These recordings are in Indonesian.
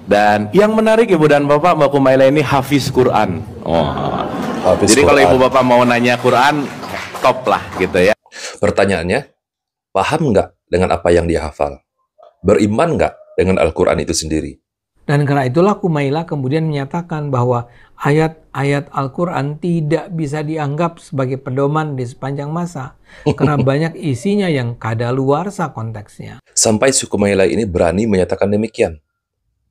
Dan yang menarik Ibu dan Bapak, Mbak Kumaila ini hafiz Quran. Oh. Hafiz Jadi Quran. kalau Ibu Bapak mau nanya Quran, top lah gitu ya. Pertanyaannya, paham nggak dengan apa yang dia hafal? Beriman nggak dengan Al-Quran itu sendiri? Dan karena itulah Kumaila kemudian menyatakan bahwa ayat-ayat Al-Quran tidak bisa dianggap sebagai pedoman di sepanjang masa. Karena banyak isinya yang kadaluarsa konteksnya. Sampai si Kumaila ini berani menyatakan demikian.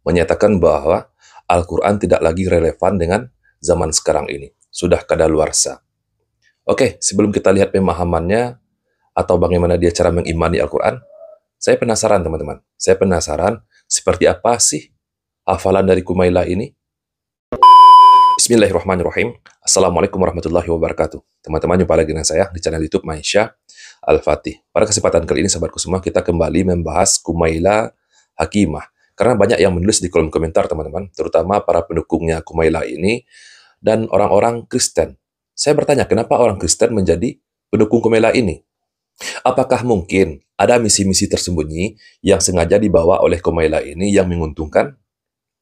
Menyatakan bahwa Al-Quran tidak lagi relevan dengan zaman sekarang ini. Sudah kadaluarsa. Oke, sebelum kita lihat pemahamannya atau bagaimana dia cara mengimani Al-Quran, saya penasaran teman-teman. Saya penasaran seperti apa sih hafalan dari Kumaila ini? Bismillahirrahmanirrahim. Assalamualaikum warahmatullahi wabarakatuh. Teman-teman, jumpa lagi dengan saya di channel YouTube Maisha Al-Fatih. Pada kesempatan kali ini, sahabatku semua, kita kembali membahas Kumaila Hakimah. Karena banyak yang menulis di kolom komentar, teman-teman, terutama para pendukungnya Kumaila ini dan orang-orang Kristen. Saya bertanya, kenapa orang Kristen menjadi pendukung Kumaila ini? Apakah mungkin ada misi-misi tersembunyi yang sengaja dibawa oleh Kumaila ini yang menguntungkan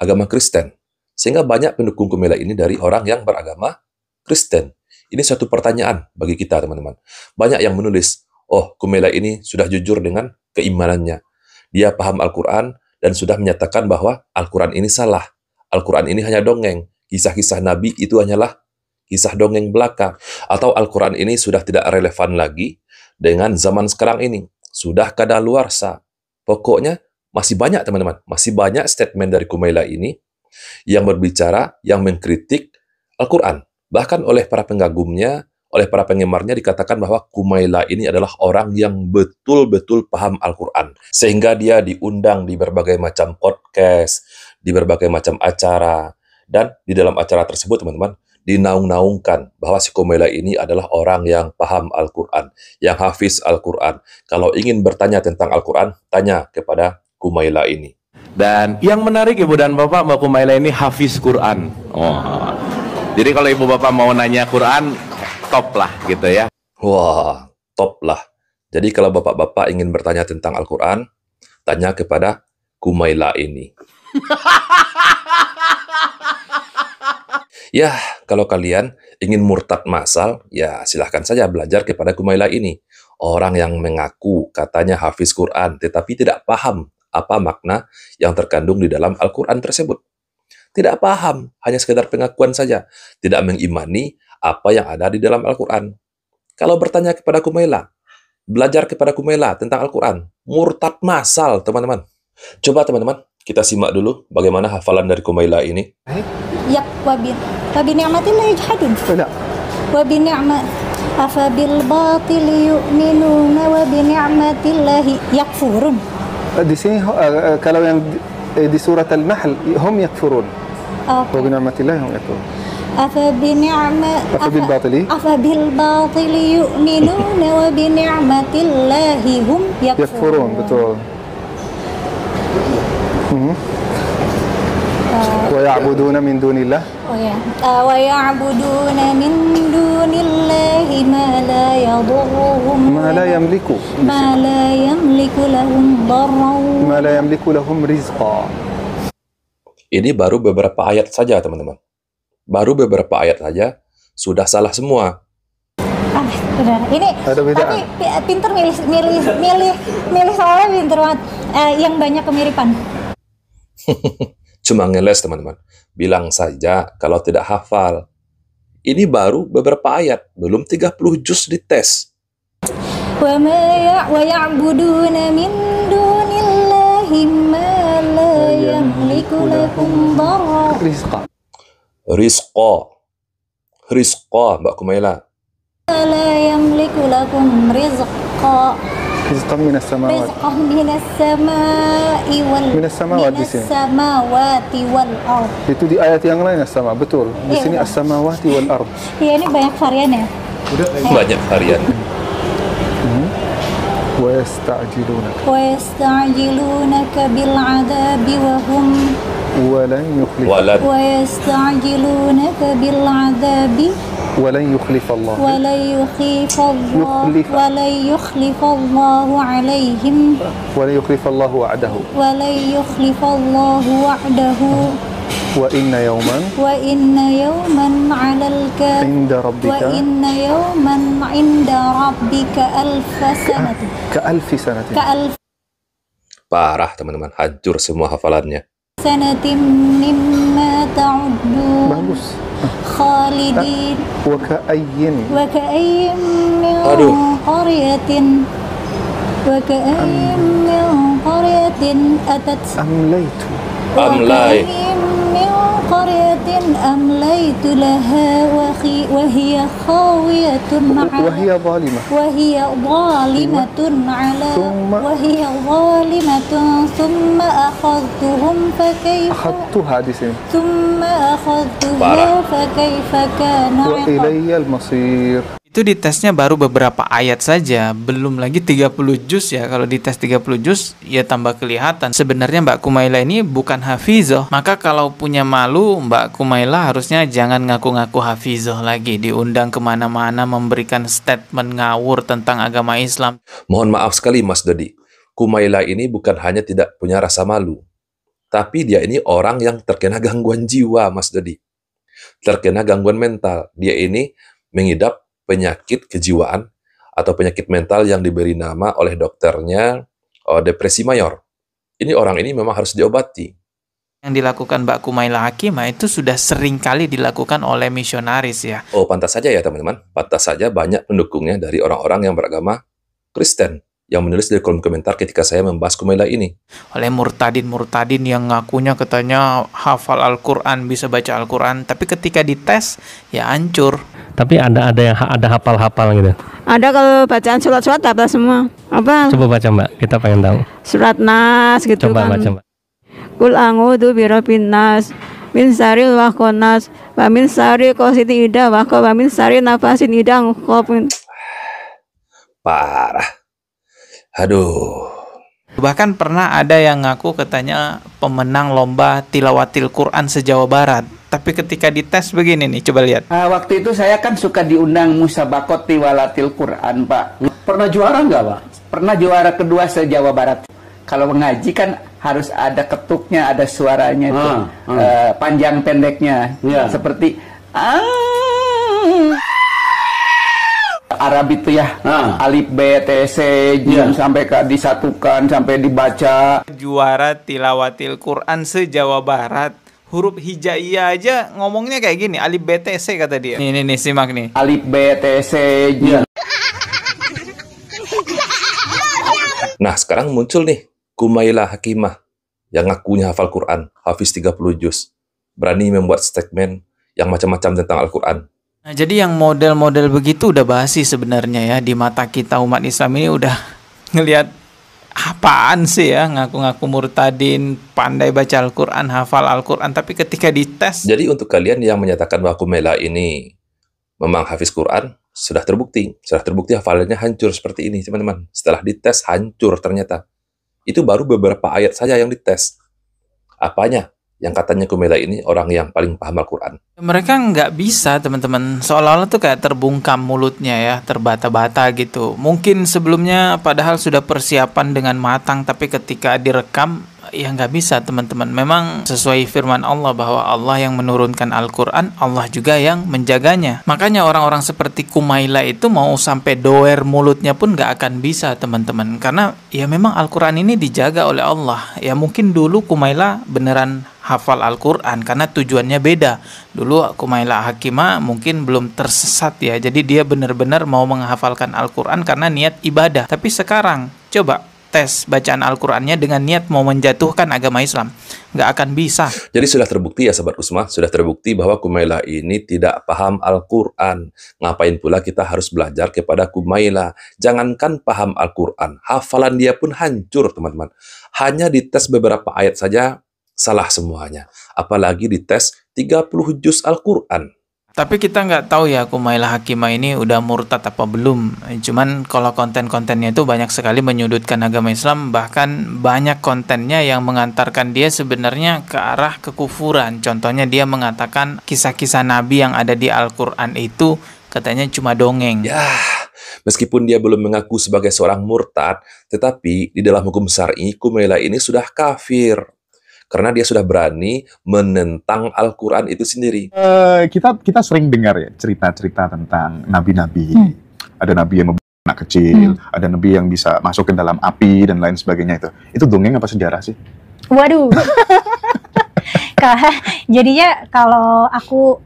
agama Kristen? Sehingga banyak pendukung Kumaila ini dari orang yang beragama Kristen. Ini suatu pertanyaan bagi kita, teman-teman. Banyak yang menulis, oh, Kumaila ini sudah jujur dengan keimanannya. Dia paham Al-Quran dan sudah menyatakan bahwa Al-Quran ini salah. Al-Quran ini hanya dongeng. Kisah-kisah Nabi itu hanyalah kisah dongeng belaka. Atau Al-Quran ini sudah tidak relevan lagi dengan zaman sekarang ini. Sudah kadaluarsa. Pokoknya masih banyak, teman-teman. Masih banyak statement dari Kumaila ini yang berbicara, yang mengkritik Al-Quran. Bahkan oleh para penggagumnya, oleh para penggemarnya dikatakan bahwa Kumaila ini adalah orang yang betul-betul paham Al-Quran. Sehingga dia diundang di berbagai macam podcast, di berbagai macam acara. Dan di dalam acara tersebut, teman-teman, dinaung-naungkan bahwa si Kumaila ini adalah orang yang paham Al-Quran, yang hafiz Al-Quran. Kalau ingin bertanya tentang Al-Quran, tanya kepada Kumaila ini. Dan yang menarik Ibu dan Bapak, Mbak Kumaila ini hafiz Quran. Oh. Jadi kalau Ibu Bapak mau nanya Quran, top lah gitu ya. Wah, top lah. Jadi kalau bapak-bapak ingin bertanya tentang Al-Quran, tanya kepada Kumaila ini. Ya, kalau kalian ingin murtad massal, ya silahkan saja belajar kepada Kumaila ini. Orang yang mengaku katanya hafiz Quran, tetapi tidak paham apa makna yang terkandung di dalam Al-Quran tersebut. Tidak paham, hanya sekedar pengakuan saja. Tidak mengimani apa yang ada di dalam Al-Quran. Kalau bertanya kepada Kumaila, belajar kepada Kumaila tentang Al-Quran, murtad massal, teman-teman. Coba teman-teman, kita simak dulu bagaimana hafalan dari Kumaila ini. Ya, wabi ni'matillah yajhadun. لا Wabi ni'mat afabil batil yu'minuna wabi ni'matillahi yakfurun. di sini kalau yang di surat Al-Nahl hum yakfurun. وبنعمة الله هم يكفرون. أفبالباطل يؤمنون وبنعمة الله هم يكفرون. betul. ويعبدون من دون الله ويعبدون من دون الله ما لا يضرهم ما لا يملك لهم ضرا ما لا يملك لهم رزقا. Ini baru beberapa ayat saja, teman-teman. Baru beberapa ayat saja sudah salah semua. Benar. Ini tapi pinter milih soalnya pinter banget. Yang banyak kemiripan. Cuma ngeles, teman-teman. Bilang saja kalau tidak hafal. Ini baru beberapa ayat, belum 30 juz dites. Wa ya'buduna min dunillahi ma la yamliku lahum darra. Rizqa, Mbak Kumaila. La yamliku lahum rizqa. رزقا من السماوات. رزقا من السماء السماوات والأرض. Itu di ayat yang lain as-sama, betul. Di sini as-samawati wal ard. Iya, ini banyak varian ya. Banyak varian. ويستعجلونك بالعذاب وهم ولن يخلف. ويستعجلونك بالعذاب ولن يخلف الله ولن يخلف الله يخلف. ولن يخلف الله عليهم ولن يخلف الله وعده ولن يخلف الله وعده وإن يوما وإن يوما على عند ربك وإن يوما عند ربك ألف سنة كألف سنة. كألف Parah teman-teman, hancur semua hafalannya. سنة مما تعدون bagus. خالدين وكأي وكأي من Aduh. قرية وكأي من قرية أتت أمليت Amlai. وكأي من قرية أمليت لها وهي خاوية وهي على ظالمة وهي ظالمة على ثم- وهي ظالمة ثم أخذتهم فكيف أخذتها di sini. ثم أخذتها Parah. فكيف كان عقاب وإلي المصير. Itu ditesnya baru beberapa ayat saja, belum lagi 30 juz ya. Kalau dites 30 juz, ya tambah kelihatan. Sebenarnya Mbak Kumaila ini bukan hafizoh. Maka kalau punya malu, Mbak Kumaila harusnya jangan ngaku-ngaku hafizoh lagi. Diundang kemana-mana memberikan statement ngawur tentang agama Islam. Mohon maaf sekali Mas Dodi, Kumaila ini bukan hanya tidak punya rasa malu, tapi dia ini orang yang terkena gangguan jiwa, Mas Dodi. Terkena gangguan mental. Dia ini mengidap penyakit kejiwaan atau penyakit mental yang diberi nama oleh dokternya depresi mayor. Ini orang ini memang harus diobati. Yang dilakukan Mbak Kumaila Hakimah itu sudah sering kali dilakukan oleh misionaris ya. Oh, pantas saja ya teman-teman. Pantas saja banyak pendukungnya dari orang-orang yang beragama Kristen yang menulis di kolom komentar ketika saya membahas Kumaila ini. Oleh murtadin-murtadin yang ngakunya katanya hafal Al-Quran, bisa baca Al-Quran, tapi ketika dites ya hancur. Tapi ada yang ada hafal-hafal gitu. Ada kalau bacaan surat-surat hafal semua. Apa? Coba baca Mbak, kita pengen tahu. Surat Nas gitu Coba kan. baca Mbak. Qul a'udzu birabbin nas min syarril waswasis wa min syarri ghasiqin idza waqab wa min syarri nafasin idza uqad. Parah. Aduh. Bahkan pernah ada yang ngaku katanya pemenang lomba tilawatil Quran se-Jawa Barat. Tapi ketika dites begini nih, coba lihat. Waktu itu saya kan suka diundang musabakot tiwalatil Quran, Pak. Pernah juara nggak, Pak? Pernah juara kedua se-Jawa Barat. Kalau mengaji kan harus ada ketuknya, ada suaranya itu, panjang pendeknya, seperti Arab itu ya, alif B T C sampai disatukan sampai dibaca. Juara tilawatil Quran se-Jawa Barat. Huruf hijaiyah aja ngomongnya kayak gini, alif B T C kata dia. Nih simak nih. Alif B T C. Nah, sekarang muncul nih Kumaila Hakimah yang ngakunya hafal Quran, hafiz 30 juz. Berani membuat statement yang macam-macam tentang Al-Quran. Nah, jadi yang model-model begitu udah basi sebenarnya ya. Di mata kita umat Islam ini udah ngelihat apaan sih ya, ngaku-ngaku murtadin, pandai baca Al-Quran, hafal Al-Quran, tapi ketika dites. Jadi untuk kalian yang menyatakan bahwa Kumaila ini memang hafiz Quran, sudah terbukti hafalannya hancur seperti ini teman-teman. Setelah dites hancur ternyata. Itu baru beberapa ayat saja yang dites. Apanya? Yang katanya Kumaila ini orang yang paling paham Al-Quran. Mereka nggak bisa teman-teman, seolah-olah tuh kayak terbungkam mulutnya ya, terbata-bata gitu. Mungkin sebelumnya padahal sudah persiapan dengan matang, tapi ketika direkam ya nggak bisa teman-teman. Memang sesuai firman Allah bahwa Allah yang menurunkan Al-Quran, Allah juga yang menjaganya. Makanya orang-orang seperti Kumaila itu mau sampai doer mulutnya pun nggak akan bisa teman-teman. Karena ya memang Al-Quran ini dijaga oleh Allah. Ya mungkin dulu Kumaila beneran hafal Al-Quran karena tujuannya beda. Dulu Kumaila Hakimah mungkin belum tersesat ya, jadi dia benar-benar mau menghafalkan Al-Quran karena niat ibadah. Tapi sekarang coba tes bacaan Al-Qurannya dengan niat mau menjatuhkan agama Islam, nggak akan bisa. Jadi sudah terbukti ya sahabatku semua, sudah terbukti bahwa Kumaila ini tidak paham Al-Quran. Ngapain pula kita harus belajar kepada Kumaila? Jangankan paham Al-Quran, hafalan dia pun hancur teman-teman. Hanya dites beberapa ayat saja salah semuanya. Apalagi dites 30 juz Al-Quran. Tapi kita nggak tahu ya Kumailah Hakimah ini udah murtad apa belum. Cuman kalau konten-kontennya itu banyak sekali menyudutkan agama Islam, bahkan banyak kontennya yang mengantarkan dia sebenarnya ke arah kekufuran. Contohnya dia mengatakan kisah-kisah Nabi yang ada di Al-Quran itu katanya cuma dongeng. Ya, meskipun dia belum mengaku sebagai seorang murtad, tetapi di dalam hukum syar'i Kumailah ini sudah kafir. Karena dia sudah berani menentang Al-Quran itu sendiri. Kita sering dengar ya cerita-cerita tentang nabi-nabi. Ada nabi yang membunuh anak kecil, ada nabi yang bisa masuk ke dalam api dan lain sebagainya itu. Itu dongeng apa sejarah sih? Waduh. Jadinya kalau aku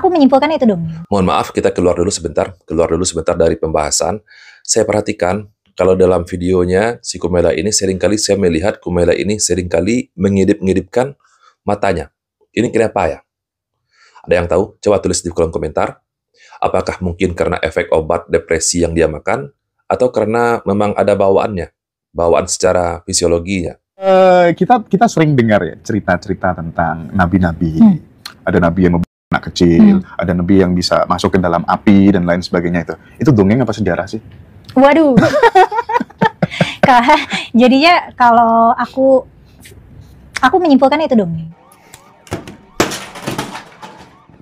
menyimpulkan itu dongeng. Mohon maaf, kita keluar dulu sebentar dari pembahasan. Saya perhatikan kalau dalam videonya si Kumailah ini seringkali saya melihat Kumailah ini seringkali mengedip-ngedipkan matanya. Ini kenapa ya? Ada yang tahu? Coba tulis di kolom komentar. Apakah mungkin karena efek obat depresi yang dia makan? Atau karena memang ada bawaannya? Bawaan secara fisiologinya? Kita sering dengar ya cerita-cerita tentang nabi-nabi. Ada nabi yang membunuh anak kecil, ada nabi yang bisa masuk ke dalam api dan lain sebagainya itu. Itu dongeng apa sejarah sih? Waduh. Jadinya kalau aku menyimpulkan itu dongeng.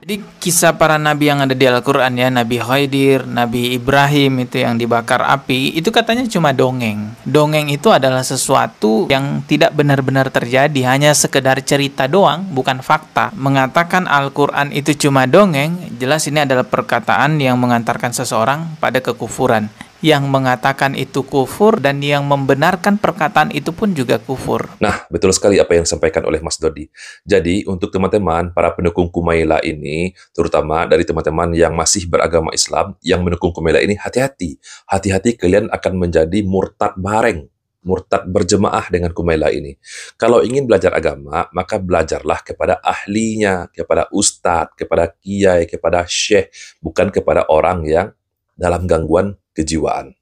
Jadi kisah para nabi yang ada di Al-Quran ya, Nabi Khidir, Nabi Ibrahim itu yang dibakar api, itu katanya cuma dongeng. Dongeng itu adalah sesuatu yang tidak benar-benar terjadi, hanya sekedar cerita doang, bukan fakta. Mengatakan Al-Quran itu cuma dongeng, jelas ini adalah perkataan yang mengantarkan seseorang pada kekufuran. Yang mengatakan itu kufur dan yang membenarkan perkataan itu pun juga kufur. Nah, betul sekali apa yang disampaikan oleh Mas Dodi. Jadi, untuk teman-teman, para pendukung Kumailah ini, terutama dari teman-teman yang masih beragama Islam, yang mendukung Kumailah ini, hati-hati. Hati-hati kalian akan menjadi murtad bareng. Murtad berjemaah dengan Kumailah ini. Kalau ingin belajar agama, maka belajarlah kepada ahlinya, kepada ustadz, kepada kiai, kepada syekh, bukan kepada orang yang dalam gangguan kejiwaan.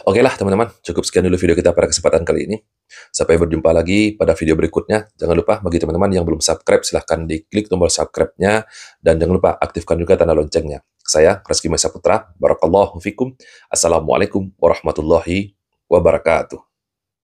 Oke lah teman-teman, cukup sekian dulu video kita pada kesempatan kali ini. Sampai berjumpa lagi pada video berikutnya. Jangan lupa bagi teman-teman yang belum subscribe, silahkan diklik tombol subscribe-nya. Dan jangan lupa aktifkan juga tanda loncengnya. Saya Reski Mesa Putra, Barakallahu Fikum. Assalamualaikum warahmatullahi wabarakatuh.